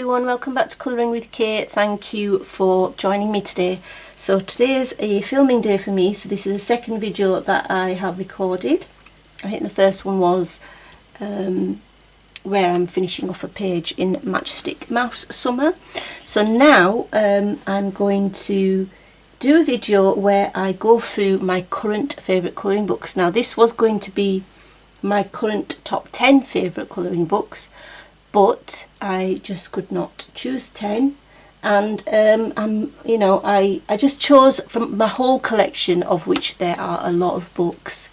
everyone, welcome back to Colouring with Kate. Thank you for joining me today. So today is a filming day for me, so this is the second video that I have recorded. I think the first one was where I'm finishing off a page in Matchstick Mouse Summer. So now I'm going to do a video where I go through my current favourite colouring books. Now this was going to be my current top 10 favourite colouring books, but I just could not choose 10, and I just chose from my whole collection, of which there are a lot of books.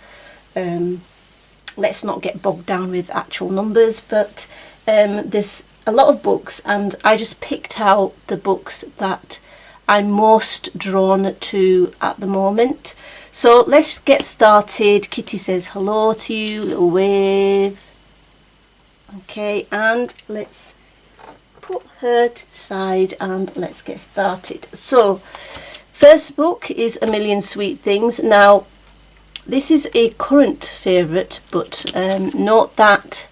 Let's not get bogged down with actual numbers, but there's a lot of books, and I just picked out the books that I'm most drawn to at the moment. So let's get started. Kitty says hello to you, little wave. Okay, and let's put her to the side and let's get started. So first book is A Million Sweet Things. Now this is a current favourite, but note that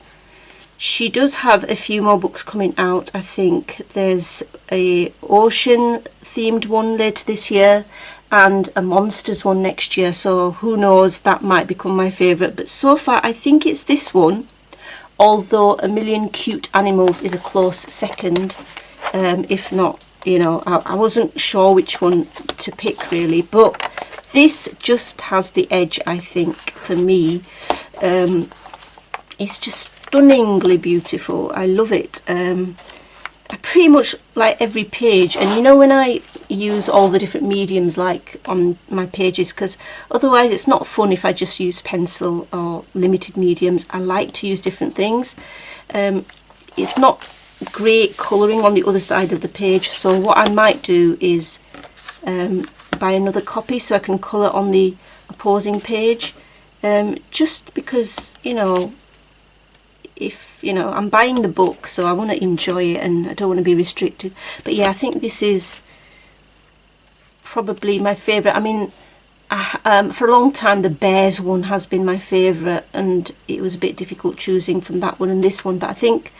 she does have a few more books coming out. I think there's a ocean themed one later this year and a monsters one next year, so who knows, that might become my favourite. But so far I think it's this one, although A Million Cute Animals is a close second. If not, I wasn't sure which one to pick really, but this just has the edge, I think, for me. It's just stunningly beautiful. I love it. I pretty much like every page, and when I use all the different mediums like on my pages, because otherwise it's not fun if I just use pencil or limited mediums. I like to use different things. It's not great colouring on the other side of the page, so what I might do is buy another copy so I can colour on the opposing page, just because if I'm buying the book, so I want to enjoy it and I don't want to be restricted. But yeah, I think this is probably my favourite. I mean, for a long time the bears one has been my favourite, and it was a bit difficult choosing from that one and this one, but I think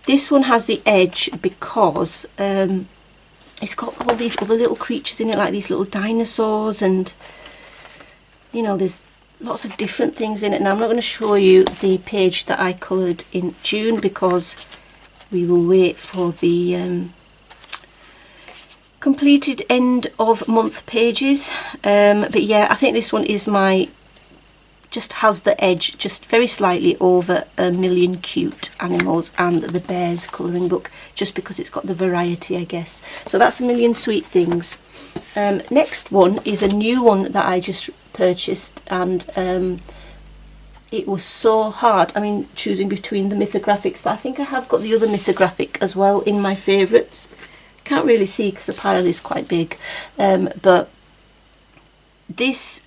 this one has the edge because it's got all these other little creatures in it, like these little dinosaurs, and there's lots of different things in it. Now I'm not going to show you the page that I coloured in June because we will wait for the completed end of month pages, but yeah, I think this one is just has the edge just very slightly over A Million Cute Animals and the Bears colouring book, just because it's got the variety, I guess. So that's A Million Sweet Things. Next one is a new one that I just purchased, and it was so hard, choosing between the Mythographics, but I think I have got the other Mythographic as well in my favourites. Can't really see because the pile is quite big, but this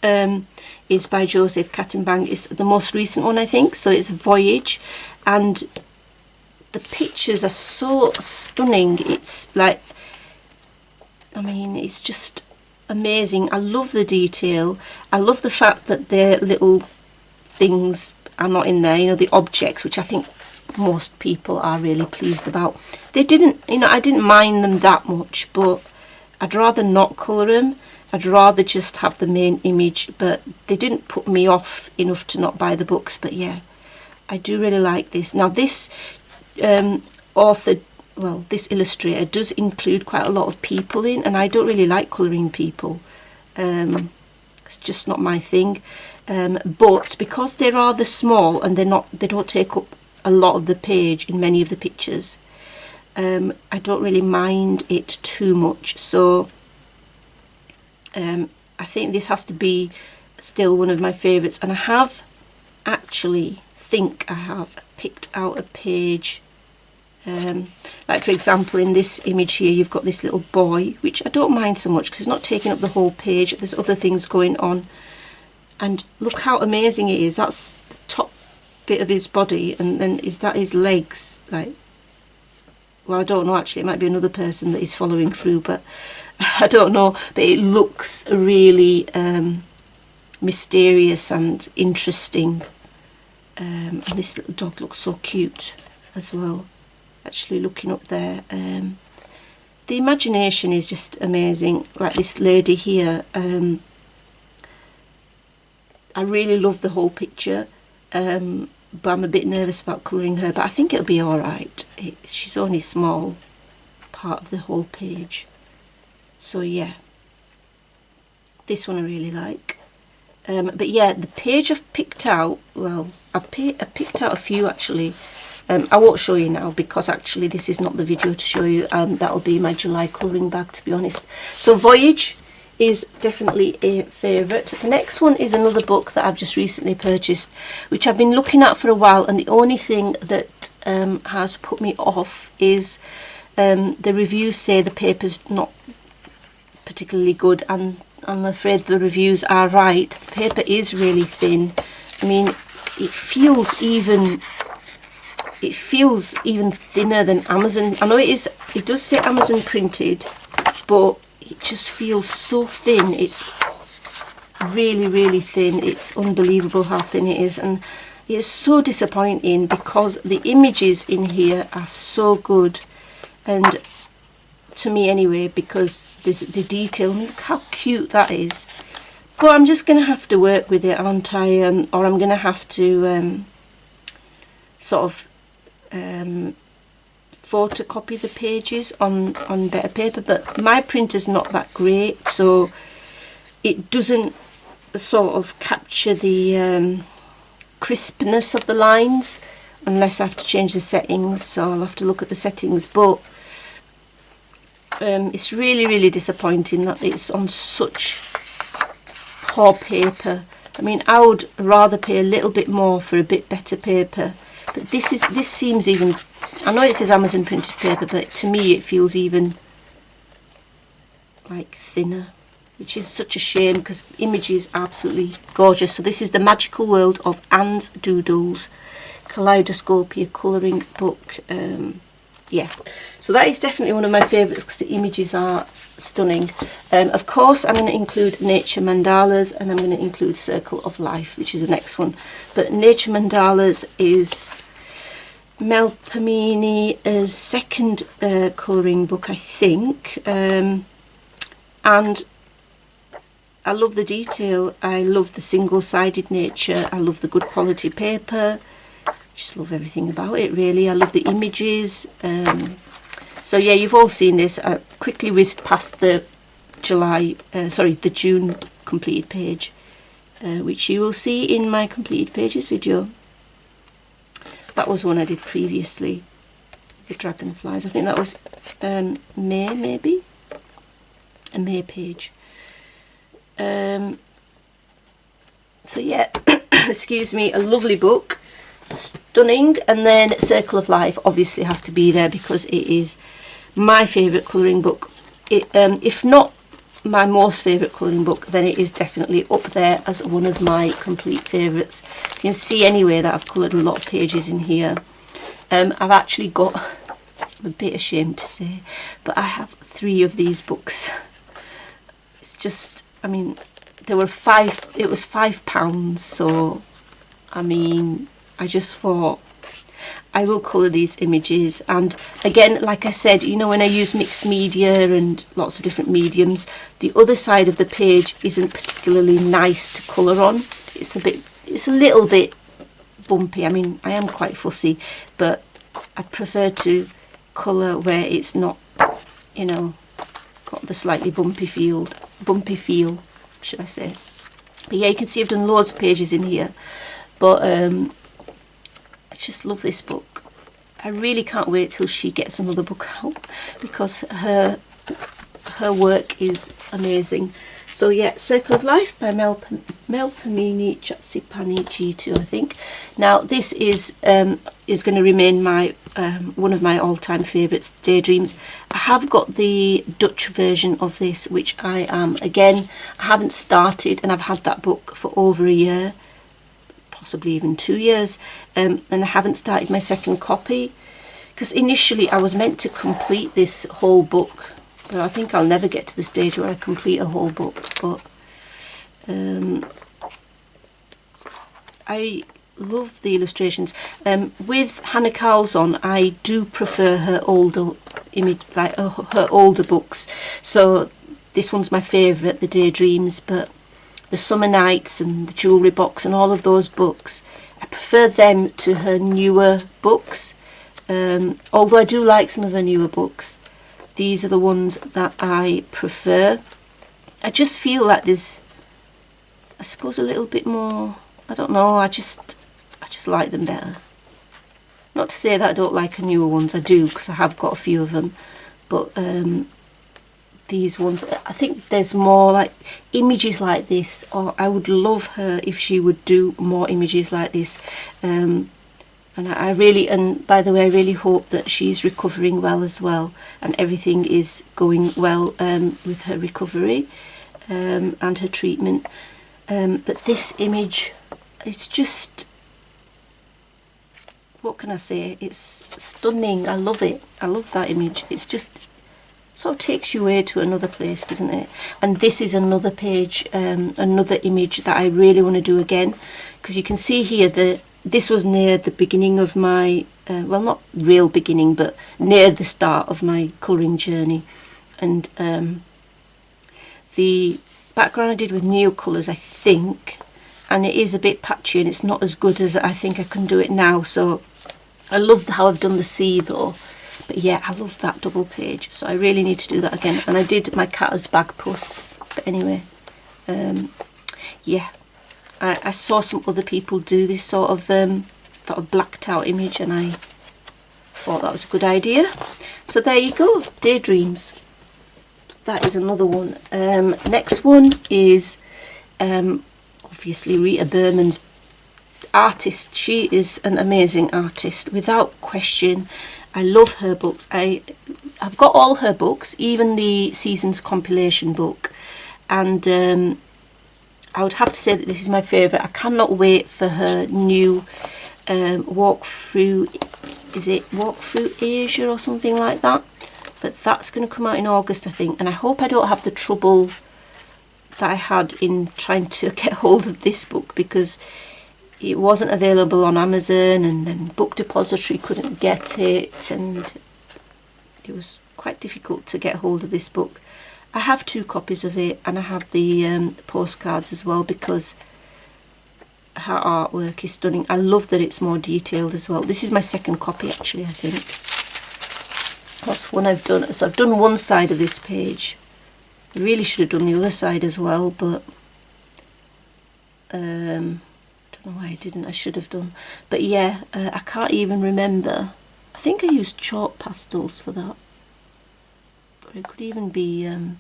is by Joseph Kattenbang. It's the most recent one, I think, so it's Voyage, and the pictures are so stunning. It's like, it's just amazing. I love the detail. I love the fact that their little things are not in there, the objects, which I think most people are really pleased about. They didn't, I didn't mind them that much, but I'd rather not colour them. I'd rather just have the main image, but they didn't put me off enough to not buy the books. But yeah, I do really like this. Now this this illustrator does include quite a lot of people in, and I don't really like colouring people. It's just not my thing. But because they're rather small and they don't take up a lot of the page in many of the pictures, I don't really mind it too much. So I think this has to be still one of my favourites, and I have picked out a page. Like for example, in this image here you've got this little boy, which I don't mind so much because it's not taking up the whole page. There's other things going on, and look how amazing it is. That's the top bit of his body, and then is that his legs? Like, well, I don't know, actually it might be another person that is following through, but I don't know. But it looks really mysterious and interesting, and this little dog looks so cute as well. actually looking up there. The imagination is just amazing. Like this lady here, I really love the whole picture, but I'm a bit nervous about colouring her, but I think it'll be alright. She's only small part of the whole page. So yeah, this one I really like. But yeah, the page I've picked out, well, I've picked out a few actually. I won't show you now because actually this is not the video to show you. That'll be my July colouring bag, to be honest. So Voyage is definitely a favourite. The next one is another book that I've just recently purchased, which I've been looking at for a while, and the only thing that has put me off is the reviews say the paper's not particularly good, and I'm afraid the reviews are right. The paper is really thin. I mean, it feels even thinner than Amazon. I know it does say Amazon printed, but it just feels so thin. It's really, really thin. It's unbelievable how thin it is, and it's so disappointing because the images in here are so good, and to me anyway, because there's the detail. Look how cute that is. But I'm just going to have to work with it, aren't I? Or I'm going to have to sort of photocopy the pages on better paper. But my printer's not that great, so it doesn't sort of capture the crispness of the lines unless I have to change the settings. So I'll have to look at the settings. But it's really, really disappointing that it's on such poor paper. I mean, I would rather pay a little bit more for a bit better paper, but this seems even, I know it says Amazon printed paper, but to me it feels even like thinner, which is such a shame because the image is absolutely gorgeous. So this is The Magical World of Anne's Doodles, Kaleidoscopia colouring book. Yeah, so that is definitely one of my favourites because the images are stunning. Of course, I'm going to include Nature Mandalas, and I'm going to include Circle of Life, which is the next one. But Nature Mandalas is Mel Pamini's second colouring book, I think. And I love the detail. I love the single-sided nature. I love the good quality paper. Just love everything about it, really. I love the images. So yeah, you've all seen this. I quickly whizzed past the the June completed page, which you will see in my completed pages video. That was one I did previously, the dragonflies. I think that was May, maybe? A May page. So yeah, excuse me, a lovely book. Stunning. And then Circle of Life obviously has to be there because it is my favourite colouring book. If not my most favourite colouring book, then it is definitely up there as one of my complete favourites. You can see anyway that I've coloured a lot of pages in here. I've actually got, I'm a bit ashamed to say, but I have 3 of these books. It's just, I mean, it was £5, so I mean, I just thought I will colour these images. And again, like I said, you know, when I use mixed media and lots of different mediums, the other side of the page isn't particularly nice to colour on. It's a little bit bumpy. I mean, I am quite fussy, but I prefer to colour where it's not, you know, got the slightly bumpy feel, should I say. But yeah, you can see I've done loads of pages in here, but I just love this book. I really can't wait till she gets another book out because her work is amazing. So yeah, Circle of Life by Mel Pamini Chatsipani G2, I think. Now this is going to remain my one of my all-time favourites, Daydreams. I have got the Dutch version of this, which I haven't started, and I've had that book for over a year, possibly even 2 years, and I haven't started my second copy because initially I was meant to complete this whole book, but I think I'll never get to the stage where I complete a whole book. But I love the illustrations. With Hannah Carlson, I do prefer her older image, like her older books. So this one's my favourite, the Daydreams, but the Summer Nights and the Jewellery Box and all of those books, I prefer them to her newer books. Although I do like some of her newer books, these are the ones that I prefer. I just feel like there's, I suppose, a little bit more, I don't know, I just like them better. Not to say that I don't like her newer ones, I do, because I have got a few of them, but these ones, I think there's more like images like this, or I would love her if she would do more images like this. And I really, and by the way, I really hope that she's recovering well as well, and everything is going well with her recovery and her treatment. But this image, it's just, what can I say, it's stunning. I love it. I love that image. It's just, sort of takes you away to another place, doesn't it? And this is another page, another image that I really want to do again, because you can see here that this was near the beginning of my, well, not real beginning, but near the start of my colouring journey. And the background I did with Neocolours, I think, and it is a bit patchy and it's not as good as I think I can do it now. So I love how I've done the sea though. But yeah, I love that double page, so I really need to do that again. And I did my cat as bag puss, but anyway, yeah, I saw some other people do this sort of blacked out image, and I thought that was a good idea. So there you go, Daydreams. That is another one. Next one is obviously Rita Berman's artist. She is an amazing artist, without question. I love her books. I've got all her books, even the Seasons compilation book, and I would have to say that this is my favourite. I cannot wait for her new walk through, is it Walk Through Asia or something like that? But that's going to come out in August, I think, and I hope I don't have the trouble that I had in trying to get hold of this book, because it wasn't available on Amazon, and then Book Depository couldn't get it, and it was quite difficult to get hold of this book. I have 2 copies of it, and I have the postcards as well, because her artwork is stunning. I love that it's more detailed as well. This is my second copy actually, I think. That's one I've done. So I've done one side of this page. I really should have done the other side as well, but don't know why I didn't. I should have done. But yeah, I can't even remember. I think I used chalk pastels for that. Or it could even be, I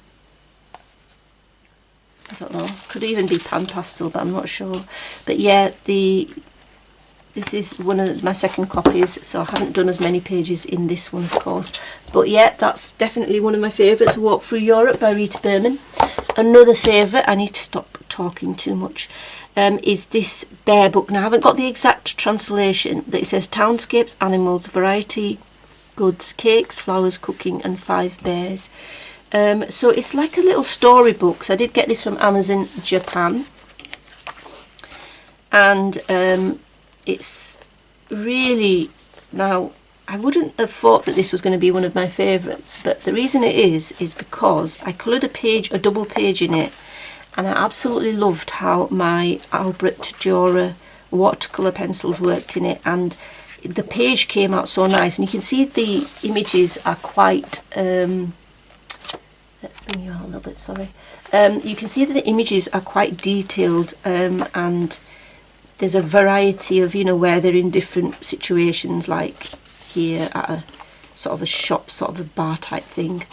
don't know, could even be pan pastel, but I'm not sure. But yeah, this is one of my second copies, so I haven't done as many pages in this one, of course. But yeah, that's definitely one of my favourites, Walk Through Europe by Rita Berman. Another favourite, I need to stop talking too much, is this bear book. Now I haven't got the exact translation, but it says Townscapes, Animals, Variety, Goods, Cakes, Flowers, Cooking and 5 Bears. So it's like a little storybook. So I did get this from Amazon Japan, and it's really, now I wouldn't have thought that this was going to be one of my favourites, but the reason it is because I coloured a double page in it, and I absolutely loved how my Albrecht Dürer watercolour pencils worked in it, and the page came out so nice. And you can see the images are quite, let's bring you out a little bit, sorry. You can see that the images are quite detailed, and there's a variety of, you know, where they're in different situations, like here at a sort of a shop, sort of a bar type thing,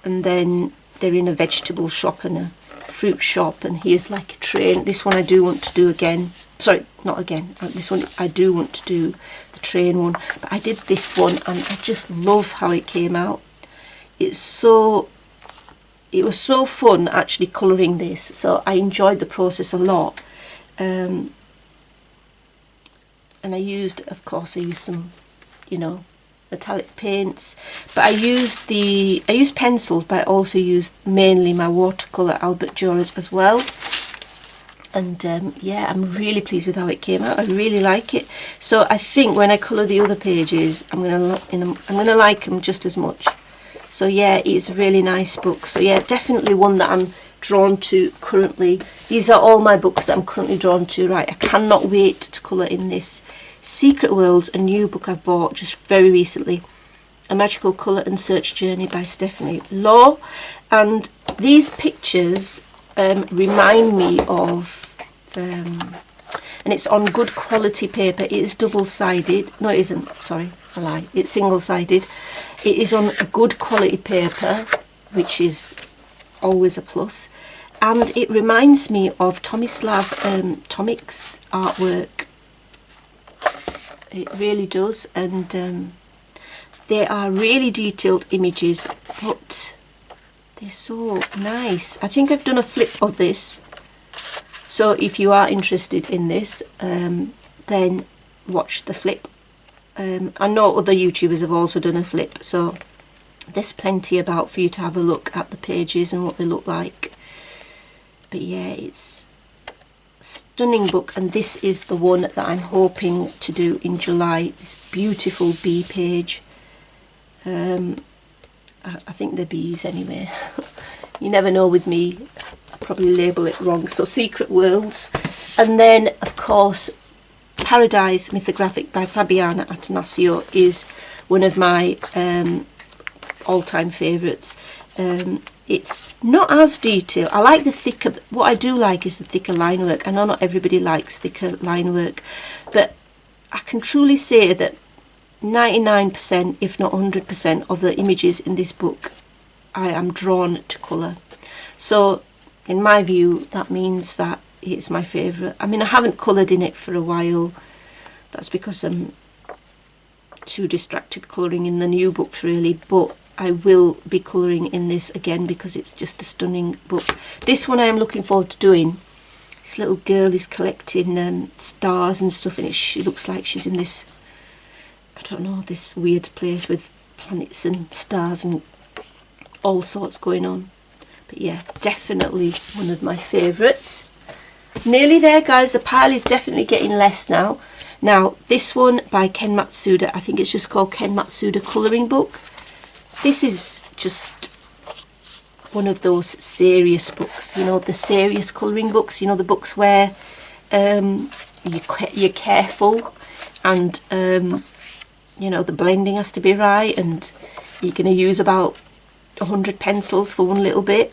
and then they're in a vegetable shop and a fruit shop, and here's like a train. This one I do want to do again. Sorry, not again. This one I do want to do, the train one. But I did this one, and I just love how it came out. It was so fun actually colouring this, so I enjoyed the process a lot. And I used, of course, some, you know, metallic paints, but I used pencils, but I also used mainly my watercolour Albrecht Dürers as well. And yeah, I'm really pleased with how it came out. I really like it. So I think when I colour the other pages, I'm gonna like them just as much. So yeah, it's a really nice book. So yeah, definitely one that I'm drawn to currently. These are all my books that I'm currently drawn to. Right, I cannot wait to colour in this. Secret Worlds, a new book I've bought just very recently. A Magical Colour and Search Journey by Stephanie Law. And these pictures remind me of and it's on good quality paper. It is double-sided. No, it isn't. Sorry, I lie. It's single-sided. It is on a good quality paper, which is always a plus. And it reminds me of Tomislav Tomic's artwork. It really does. And they are really detailed images, but they're so nice. I think I've done a flip of this. So if you are interested in this, then watch the flip. I know other YouTubers have also done a flip, so there's plenty about for you to have a look at the pages and what they look like. But yeah, it's a stunning book, and this is the one that I'm hoping to do in July. This beautiful bee page. I think they're bees anyway. You never know with me. Probably label it wrong. So Secret Worlds, and then of course Paradise Mythographic by Fabiana Attanasio is one of my all-time favourites. It's not as detailed. I like the thicker, what I do like is the thicker line work. I know not everybody likes thicker line work, but I can truly say that 99% if not 100% of the images in this book I am drawn to colour. So in my view, that means that it's my favourite. I mean, I haven't coloured in it for a while. That's because I'm too distracted colouring in the new books, really. But I will be colouring in this again because it's just a stunning book. This one I am looking forward to doing. This little girl is collecting stars and stuff, and she looks like she's in this, I don't know, this weird place with planets and stars and all sorts going on. But yeah, definitely one of my favourites. Nearly there, guys. The pile is definitely getting less now. Now, this one by Ken Matsuda, I think it's just called Ken Matsuda Colouring Book. This is just one of those serious books, you know, the serious colouring books, you know, the books where you're careful and, you know, the blending has to be right and you're going to use about 100 pencils for one little bit.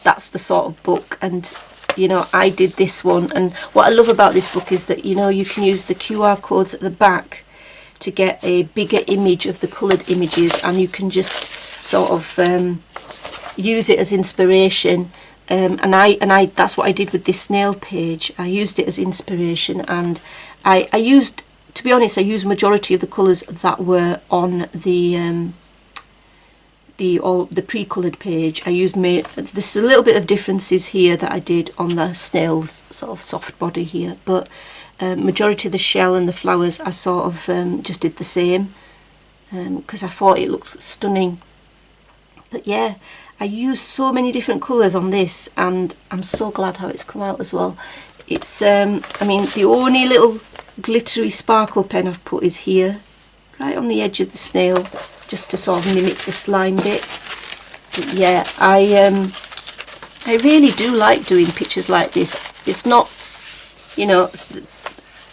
That's the sort of book, and you know, I did this one, and what I love about this book is that, you know, you can use the QR codes at the back to get a bigger image of the coloured images, and you can just sort of use it as inspiration. And I that's what I did with this snail page. I used it as inspiration, and I used, to be honest, I used majority of the colours that were on the pre-coloured page. I used there's a little bit of differences here that I did on the snail's sort of soft body here, but majority of the shell and the flowers I sort of just did the same because I thought it looked stunning. But yeah, I used so many different colours on this, and I'm so glad how it's come out as well. It's I mean, the only little glittery sparkle pen I've put is here, right on the edge of the snail, just to sort of mimic the slime bit. But yeah, I really do like doing pictures like this. It's not, you know,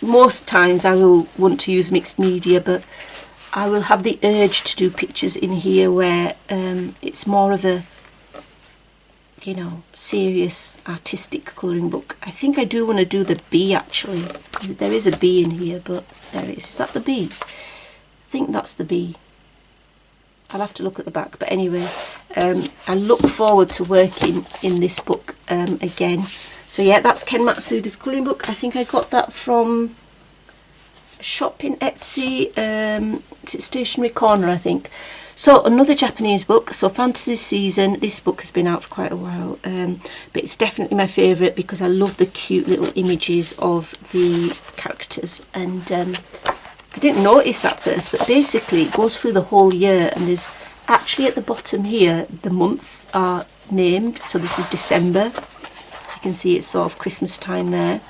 most times I will want to use mixed media, but I will have the urge to do pictures in here where it's more of a, you know, serious artistic colouring book. I think I do want to do the bee actually. There is a bee in here, but there it is. Is that the bee? I think that's the bee. I'll have to look at the back, but anyway, I look forward to working in this book again. So yeah, that's Ken Matsuda's colouring book. I think I got that from a shop in Etsy, it's Stationery Corner, I think. So another Japanese book, so Fantasy Season. This book has been out for quite a while, but it's definitely my favourite because I love the cute little images of the characters, and I didn't notice at first, but basically it goes through the whole year, and there's actually at the bottom here the months are named. So this is December. You you can see it's sort of Christmas time there.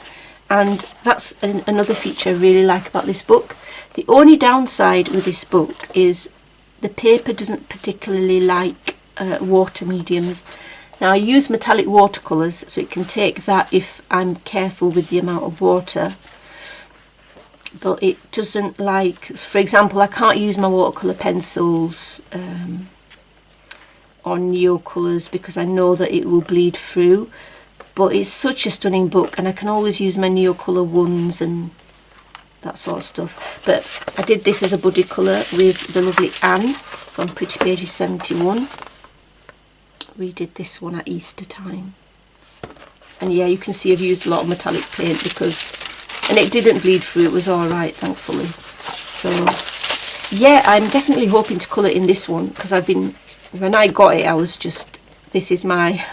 And that's another feature I really like about this book. The only downside with this book is the paper doesn't particularly like water mediums. Now I use metallic watercolours, so it can take that if I'm careful with the amount of water. But it doesn't like, for example, I can't use my watercolour pencils on Neocolours because I know that it will bleed through. But it's such a stunning book, and I can always use my Neocolour ones and that sort of stuff. But I did this as a buddy colour with the lovely Anne from Pretty Pages 71. We did this one at Easter time. And yeah, you can see I've used a lot of metallic paint because, and it didn't bleed through, it was alright, thankfully. So yeah, I'm definitely hoping to colour in this one, because I've been, when I got it, I was just, this is my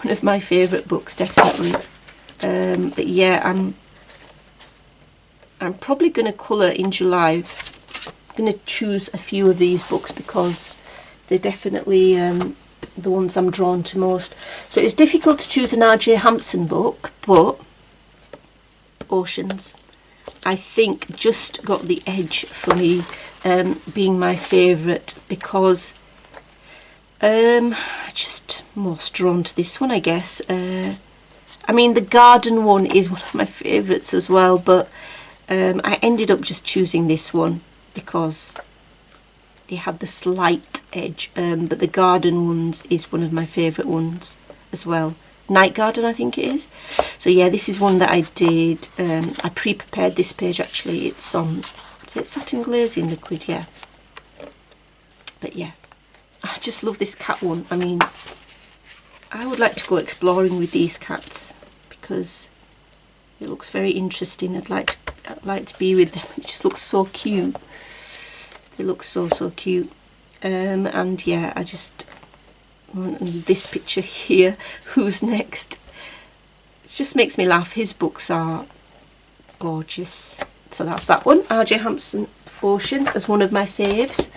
one of my favourite books, definitely. But yeah, I'm probably going to colour in July. I'm going to choose a few of these books because they're definitely the ones I'm drawn to most. So it's difficult to choose an R.J. Hampson book, but Oceans, I think, just got the edge for me, being my favourite, because just most drawn to this one, I guess. I mean, the garden one is one of my favourites as well, but I ended up just choosing this one because they had the slight edge, but the garden ones is one of my favourite ones as well. Night Garden, I think it is. So yeah, this is one that I did. I pre-prepared this page actually. It's on, so it's satin glazing liquid, yeah. But yeah, I just love this cat one. I mean, I would like to go exploring with these cats because it looks very interesting. I'd like to be with them. It just looks so cute. They look so cute. And yeah, I just want this picture here. Who's next? It just makes me laugh. His books are gorgeous. So that's that one, R.J. Hampson Oceans, as one of my faves.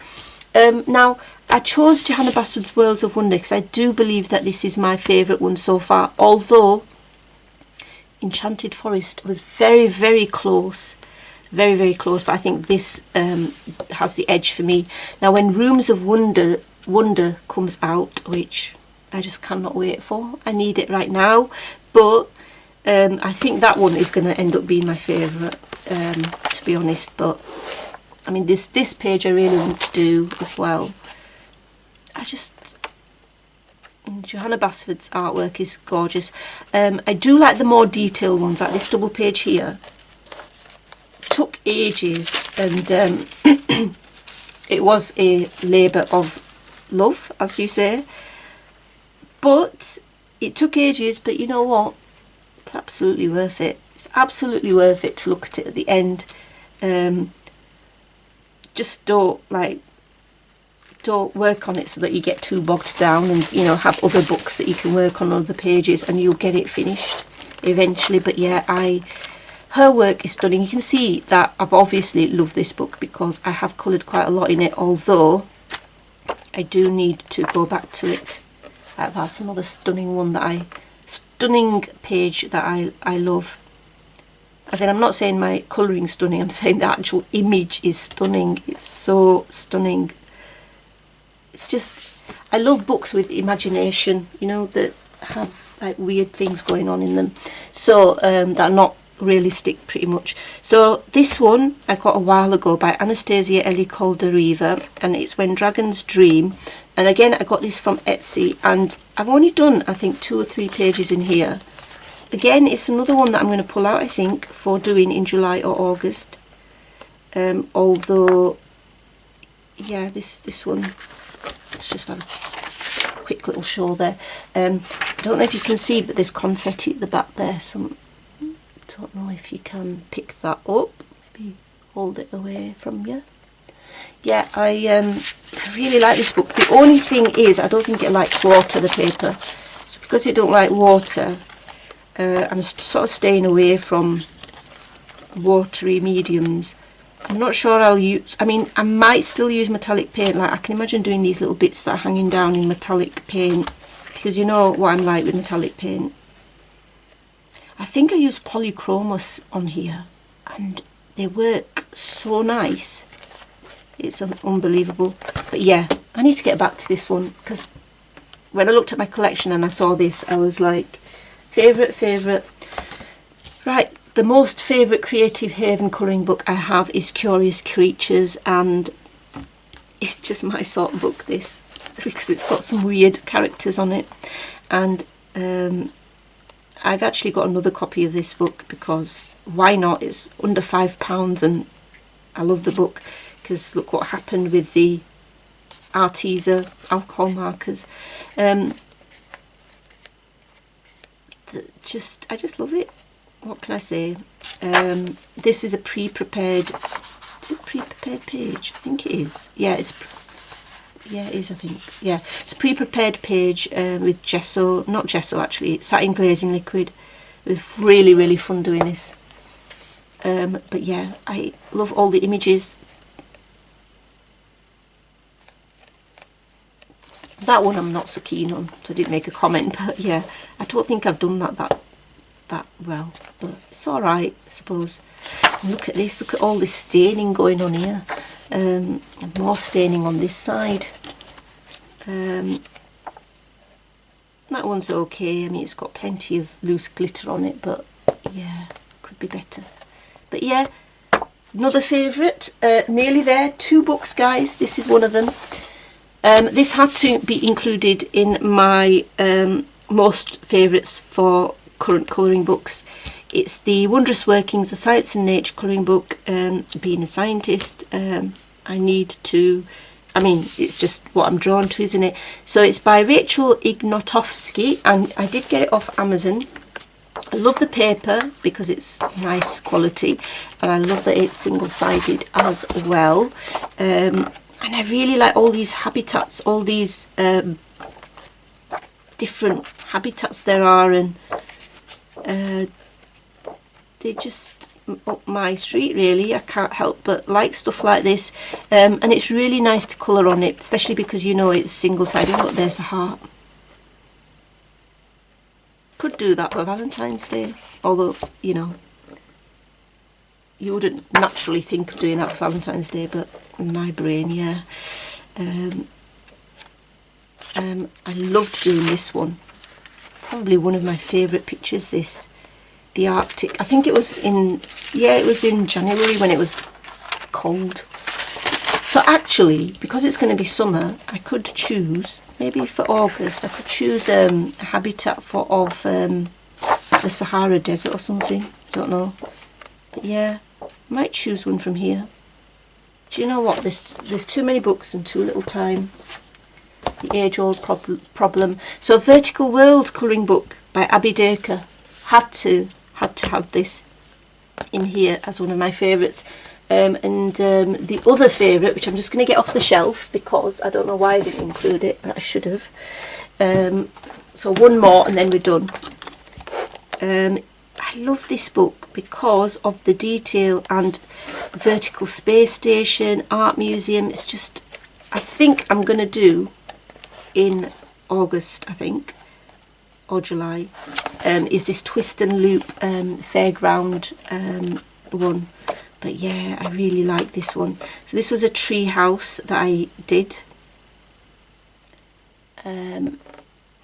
Now, I chose Johanna Basford's Worlds of Wonder because I do believe that this is my favourite one so far, although Enchanted Forest was very close, very close, but I think this has the edge for me. Now when Rooms of Wonder comes out, which I just cannot wait for, I need it right now, but I think that one is going to end up being my favourite, to be honest. But I mean, this page I really want to do as well. Johanna Basford's artwork is gorgeous. I do like the more detailed ones, like this double page here. Took ages, and it was a labour of love, as you say. But it took ages, but you know what? It's absolutely worth it. It's absolutely worth it to look at it at the end. Just don't work on it so that you get too bogged down, and you know, have other books that you can work on other pages and you'll get it finished eventually. But yeah, her work is stunning. You can see that I've obviously loved this book because I have coloured quite a lot in it, although I do need to go back to it. That's another stunning one stunning page that I love. As in, I'm not saying my colouring stunning, I'm saying the actual image is stunning. It's so stunning. It's just, I love books with imagination, you know, that have like weird things going on in them. So that are not realistic, pretty much. So this one I got a while ago by Anastasia Eli Caldereva, and it's When Dragons Dream. And again, I got this from Etsy, and I've only done, I think, 2 or 3 pages in here. Again, it's another one that I'm going to pull out, I think, for doing in July or August. Although, yeah, this one, let's just have a quick little show there. I don't know if you can see, but there's confetti at the back there. Don't know if you can pick that up. Maybe hold it away from you. Yeah, I really like this book. The only thing is, I don't think it likes water, the paper. So because it don't like water, I'm sort of staying away from watery mediums. I'm not sure I'll use, I mean, I might still use metallic paint. Like, I can imagine doing these little bits that are hanging down in metallic paint, because you know what I'm like with metallic paint. think I use polychromos on here, and they work so nice. It's unbelievable. But yeah, I need to get back to this one, because when I looked at my collection and I saw this, I was like, favourite. Right, the most favourite Creative Haven colouring book I have is Curious Creatures, and it's just my sort of book, this, because it's got some weird characters on it. And I've actually got another copy of this book, because why not? It's under £5 and I love the book, because look what happened with the Arteza alcohol markers. I just love it. What can I say? This is a pre-prepared. Is it a pre-prepared page? I think it is. Yeah, it is. I think. Yeah, it's a pre-prepared page with gesso. Not gesso actually. It's satin glazing liquid. It was really fun doing this. But yeah, I love all the images. That one I'm not so keen on, so I didn't make a comment. But yeah, I don't think I've done that well, but it's all right, I suppose. And look at this. Look at all this staining going on here. And more staining on this side. That one's okay. I mean, it's got plenty of loose glitter on it, but yeah, could be better. But yeah, another favourite. Nearly there. 2 books, guys. This is one of them. This had to be included in my most favourites for current colouring books. It's the Wondrous Workings of Science and Nature colouring book. Being a scientist, I need to, I mean, it's just what I'm drawn to, isn't it? So it's by Rachel Ignotowski, and I did get it off Amazon. I love the paper because it's nice quality, and I love that it's single-sided as well. And I really like all these habitats, all these different habitats there are, and they just up my street really. I can't help but like stuff like this, and it's really nice to colour on it, especially because you know it's single-sided. Look, there's a heart. Could do that for Valentine's Day, although you know you wouldn't naturally think of doing that for Valentine's Day, but in my brain, yeah. I loved doing this one. Probably one of my favourite pictures, this. The Arctic. I think it was in, yeah, it was in January when it was cold. So actually, because it's going to be summer, I could choose, maybe for August, I could choose a habitat of the Sahara Desert or something. Don't know. But yeah, I might choose one from here. Do you know what? There's too many books and too little time. The age-old problem. So Vertical World colouring book by Abby Dacre. Had to have this in here as one of my favourites. The other favourite, which I'm just going to get off the shelf because I don't know why I didn't include it, but I should have. So one more and then we're done. I love this book because of the detail and vertical space station, art museum. It's just, I think I'm going to do in August, I think, or July, is this twist and loop fairground one. But yeah, I really like this one. So this was a tree house that I did.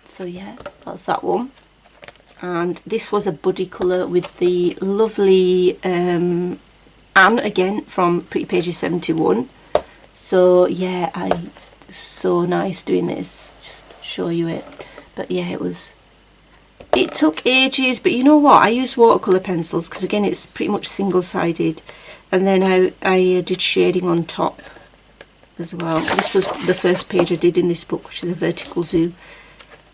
So yeah, that's that one. And this was a buddy colour with the lovely Anne again from Pretty Pages 71. So yeah, so nice doing this. Just show you it. But yeah, it took ages, but you know what? I use watercolour pencils because again it's pretty much single-sided, and then I did shading on top as well. This was the first page I did in this book, which is a vertical zoo.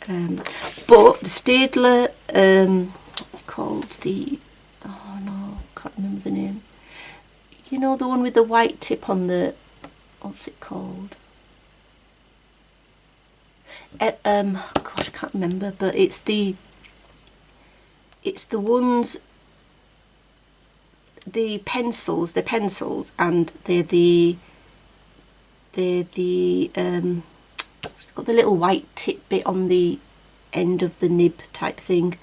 But the Staedtler, called the, oh no, can't remember the name. You know, the one with the white tip on the, what's it called? Gosh, I can't remember, but it's the ones, the pencils, they're pencils, and they've got the little white tip bit on the end of the nib type thing.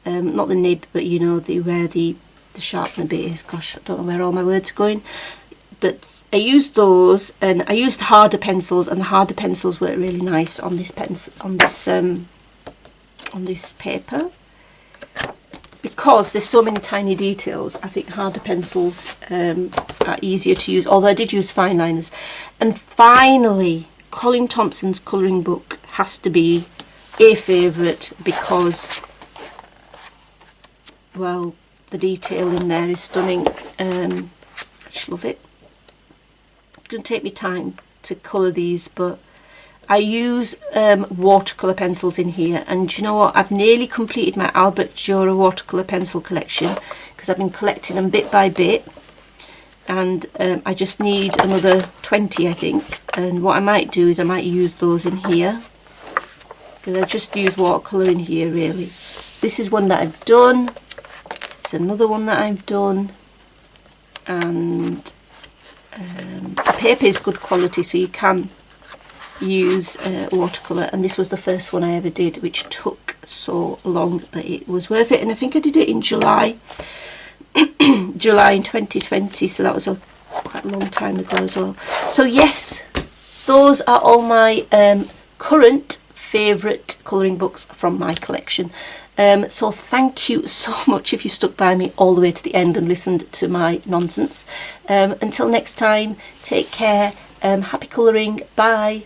not the nib, but you know, where the sharpener bit is. Gosh, I don't know where all my words are going. But I used those, and I used harder pencils, and the harder pencils work really nice on this paper. Because there's so many tiny details, I think harder pencils are easier to use, although I did use fine liners. And finally, Colin Thompson's colouring book has to be a favourite because, well, the detail in there is stunning. I just love it. It's going to take me time to colour these, but I use watercolour pencils in here, and you know what, I've nearly completed my Albrecht Dürer watercolour pencil collection because I've been collecting them bit by bit, and I just need another 20 I think. And what I might do is I might use those in here, because I just use watercolour in here really. So this is one that I've done, it's another one that I've done, and the paper is good quality, so you can use watercolour, and this was the first one I ever did, which took so long, but it was worth it. And I think I did it in July July in 2020, so that was quite a long time ago as well. So yes, those are all my current favourite colouring books from my collection. So thank you so much if you stuck by me all the way to the end and listened to my nonsense. Until next time, take care, happy colouring, bye.